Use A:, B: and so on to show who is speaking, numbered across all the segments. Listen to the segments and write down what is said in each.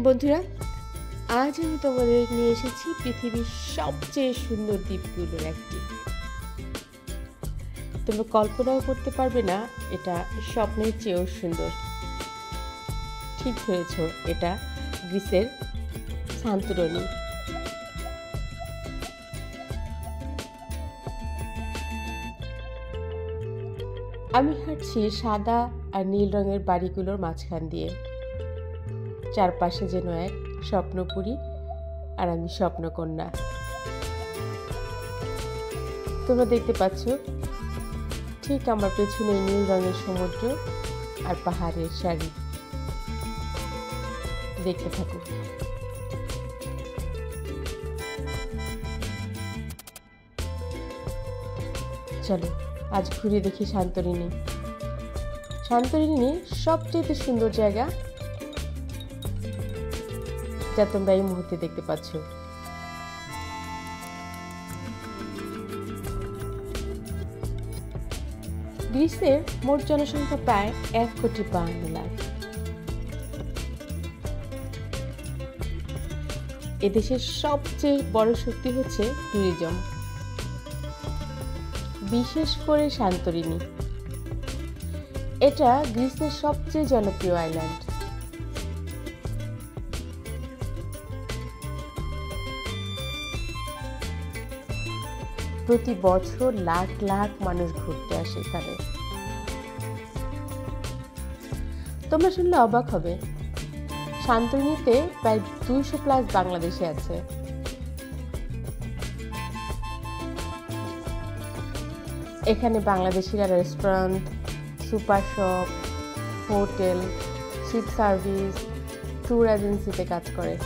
A: বন্ধুরা, আজ আমি তোমাদের নিয়ে এসেছি পৃথিবীর সবচেয়ে সুন্দর দ্বীপগুলোর একটি। তোমরা কল্পনাও করতে পারবে না এটা স্বপ্নের চেয়েও সুন্দর। ঠিক ধরেছ, এটা গ্রিসের সান্তোরিনি। আমি হাঁটছি সাদা আর নীল রঙের বাড়িগুলোর মাঝখান দিয়ে। চারপাশে যেন এক স্বপ্নপুরী আর আমি স্বপ্নকন্যা। তোমরা দেখতে পাচ্ছ ঠিক আমার পেছনে নীল রঙের সমুদ্র আর পাহাড়ের সারি। দেখতে থাকো। চলো আজ ঘুরে দেখি সান্তোরিনি। সান্তোরিনি সবচেয়ে সুন্দর জায়গা যা তোমরা এই মুহূর্তে দেখতে পাচ্ছ। গ্রিসের মোট জনসংখ্যা প্রায় 1,52,00,000। এদেশের সবচেয়ে বড় শক্তি হচ্ছে ট্যুরিজম, বিশেষ করে সান্তোরিনি। এটা গ্রিসের সবচেয়ে জনপ্রিয় আইল্যান্ড। প্রতি বছর লাখ লাখ মানুষ ঘুরতে আসে এখানে। তোমরা শুনলে অবাক হবে, সান্তোরিনিতে প্রায় 200+ বাংলাদেশি আছে। এখানে বাংলাদেশিরা restaurant, super shop, hotel, ship service, tour এজেন্সিতে কাজ করে।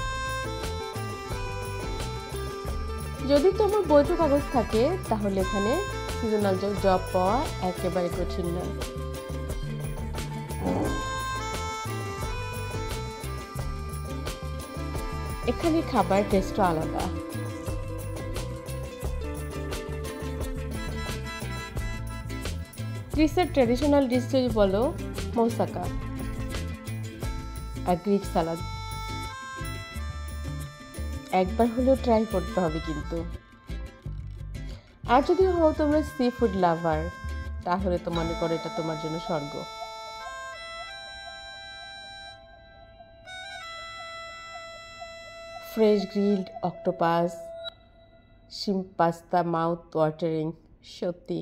A: যদি তোমার বৈধ কাগজ থাকে তাহলে এখানে সিজনাল জব পাওয়া একেবারে কঠিন নয়। এখানে খাবার টেস্টও আলাদা। গ্রিসের ট্র্যাডিশনাল ডিশ যদি বলো মৌসাকা আর গ্রিক সালাদ। একবার হলেও ট্রাই করতে হবে কিন্তু। আর যদি হও তোমরা সি ফুড লাভার, তাহলে তো মনে করো এটা তোমার জন্য স্বর্গ। Fresh grilled octopus, shrimp pasta mouth watering সত্যি।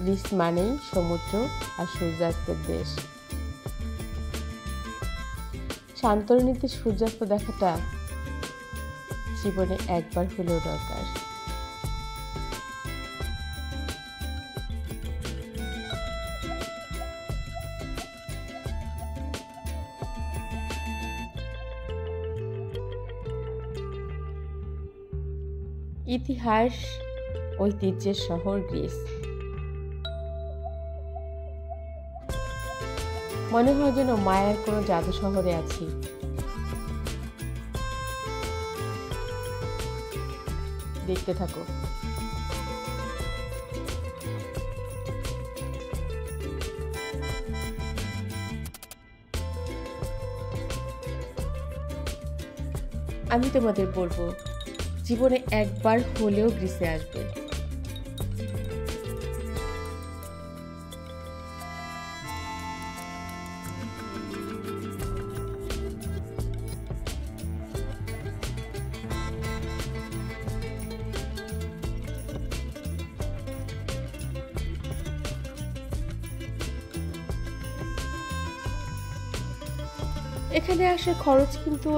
A: গ্রিস মানেই সমুদ্র আর সূর্যাস্তের দেশ। সান্তোরিনিতে সূর্যাস্ত দেখাটা জীবনে একবার হলেও দরকার। ইতিহাস ঐতিহ্যের শহর গ্রিস। মনে হয় যেন মায়ার কোনো জাদু শহরে আছি। দেখতে থাকো। আমি তোমাদের বলবো, জীবনে একবার হলেও গ্রিসে আসবে। এখানে আসার খরচ কিন্তু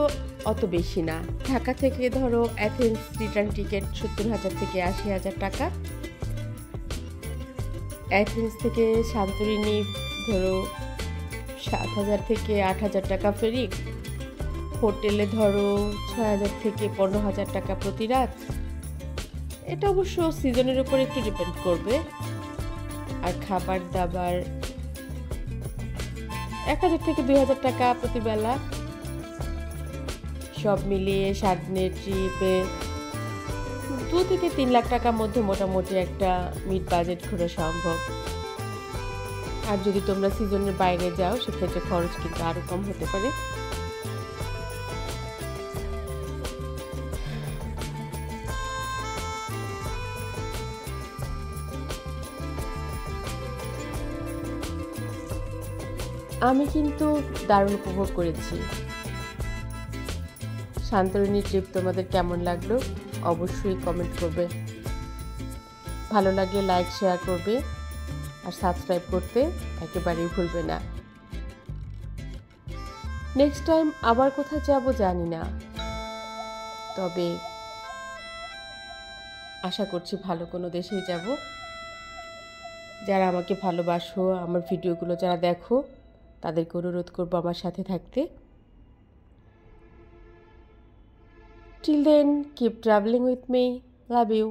A: অত বেশি না। ঢাকা থেকে ধরো অ্যাথেন্স রিটার্ন টিকিট 70,000 থেকে 80,000 টাকা। অ্যাথেন্স থেকে সান্তোরিনি ধরো 7,000 থেকে 8,000 টাকা ফেরি। হোটেলে ধরো 6,000 থেকে 15,000 টাকা প্রতি রাত। এটা অবশ্য সিজনের উপর একটু ডিপেন্ড করবে। আর খাবার দাবার 1,000 থেকে 2,000 টাকা প্রতি বেলা। সব মিলিয়ে 7 দিনের ট্রিপে 2 থেকে 3 লাখ টাকার মধ্যে মোটামুটি একটা মিড বাজেট ঘোরা সম্ভব। আর যদি তোমরা সিজনের বাইরে যাও সেক্ষেত্রে খরচ কিন্তু আরও কম হতে পারে। আমি কিন্তু দারুণ উপভোগ করেছি। সান্তরিনী ট্রিপ তোমাদের কেমন লাগলো অবশ্যই কমেন্ট করবে। ভালো লাগলে লাইক শেয়ার করবে আর সাবস্ক্রাইব করতে একেবারেই ভুলবে না। নেক্সট টাইম আবার কোথায় যাব জানি না, তবে আশা করছি ভালো কোনো দেশেই যাব। যারা আমাকে ভালোবাসো, আমার ভিডিওগুলো যারা দেখো, তাদেরকে অনুরোধ করবো আমার সাথে থাকতে। Till then, keep traveling with me. Love you.